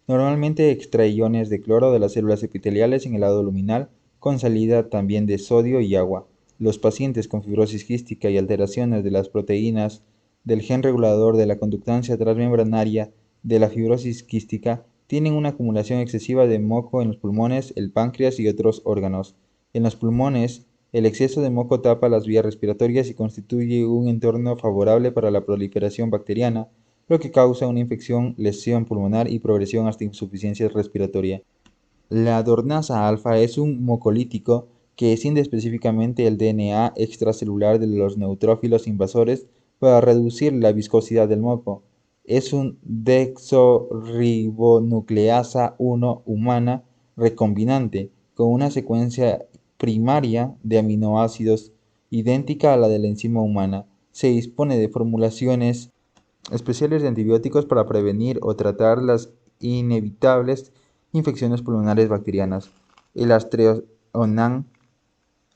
normalmente extrae iones de cloro de las células epiteliales en el lado luminal, con salida también de sodio y agua. Los pacientes con fibrosis quística y alteraciones de las proteínas del gen regulador de la conductancia transmembranaria de la fibrosis quística tienen una acumulación excesiva de moco en los pulmones, el páncreas y otros órganos. En los pulmones, el exceso de moco tapa las vías respiratorias y constituye un entorno favorable para la proliferación bacteriana, lo que causa una infección, lesión pulmonar y progresión hasta insuficiencia respiratoria. La dornasa alfa es un mucolítico que escinde específicamente el DNA extracelular de los neutrófilos invasores para reducir la viscosidad del moco. Es un desoxirribonucleasa 1 humana recombinante con una secuencia primaria de aminoácidos idéntica a la de la enzima humana. Se dispone de formulaciones especiales de antibióticos para prevenir o tratar las inevitables infecciones pulmonares bacterianas. El Astreonam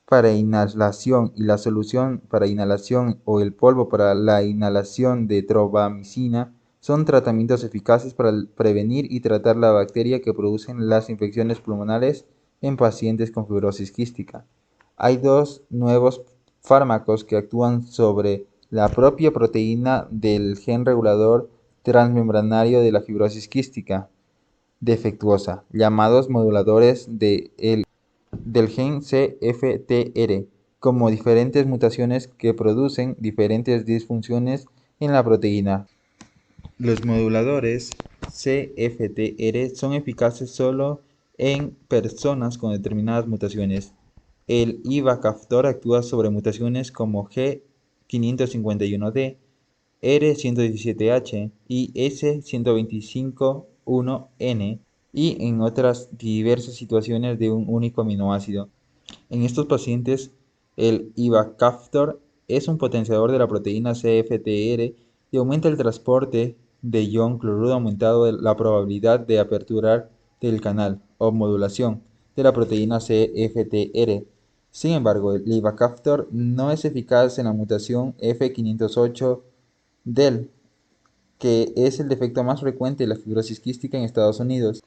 para inhalación y la solución para inhalación o el polvo para la inhalación de trovamicina son tratamientos eficaces para prevenir y tratar la bacteria que producen las infecciones pulmonares en pacientes con fibrosis quística. Hay dos nuevos fármacos que actúan sobre la propia proteína del gen regulador transmembranario de la fibrosis quística defectuosa, llamados moduladores del gen CFTR, como diferentes mutaciones que producen diferentes disfunciones en la proteína. Los moduladores CFTR son eficaces solo en personas con determinadas mutaciones. El ivacaftor actúa sobre mutaciones como G551D, R117H y S1251N y en otras diversas situaciones de un único aminoácido. En estos pacientes, el ivacaftor es un potenciador de la proteína CFTR y aumenta el transporte de ion cloruro, aumentando la probabilidad de apertura del canal o modulación de la proteína CFTR. Sin embargo, el ivacaftor no es eficaz en la mutación F508del, que es el defecto más frecuente de la fibrosis quística en Estados Unidos.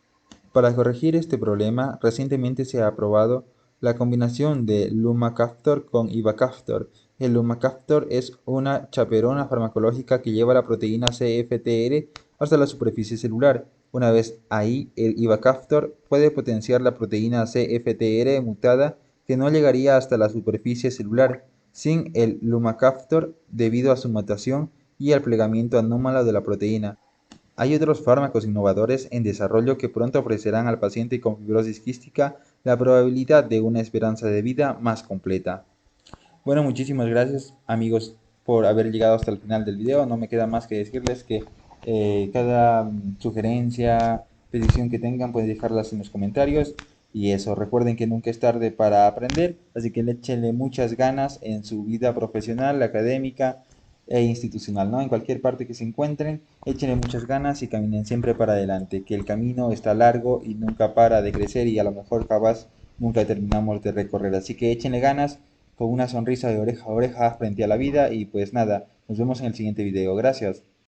Para corregir este problema, recientemente se ha aprobado la combinación de lumacaftor con ivacaftor. El lumacaftor es una chaperona farmacológica que lleva la proteína CFTR hasta la superficie celular. Una vez ahí, el ivacaftor puede potenciar la proteína CFTR mutada que no llegaría hasta la superficie celular sin el lumacaftor debido a su mutación y al plegamiento anómalo de la proteína. Hay otros fármacos innovadores en desarrollo que pronto ofrecerán al paciente con fibrosis quística la probabilidad de una esperanza de vida más completa. Bueno, muchísimas gracias amigos por haber llegado hasta el final del video. No me queda más que decirles que cada sugerencia, petición que tengan pueden dejarlas en los comentarios. Y eso, recuerden que nunca es tarde para aprender, así que échenle muchas ganas en su vida profesional, académica, e institucional, ¿no? En cualquier parte que se encuentren, échenle muchas ganas y caminen siempre para adelante, que el camino está largo y nunca para de crecer y a lo mejor capaz nunca terminamos de recorrer. Así que échenle ganas con una sonrisa de oreja a oreja frente a la vida y pues nada, nos vemos en el siguiente video. Gracias.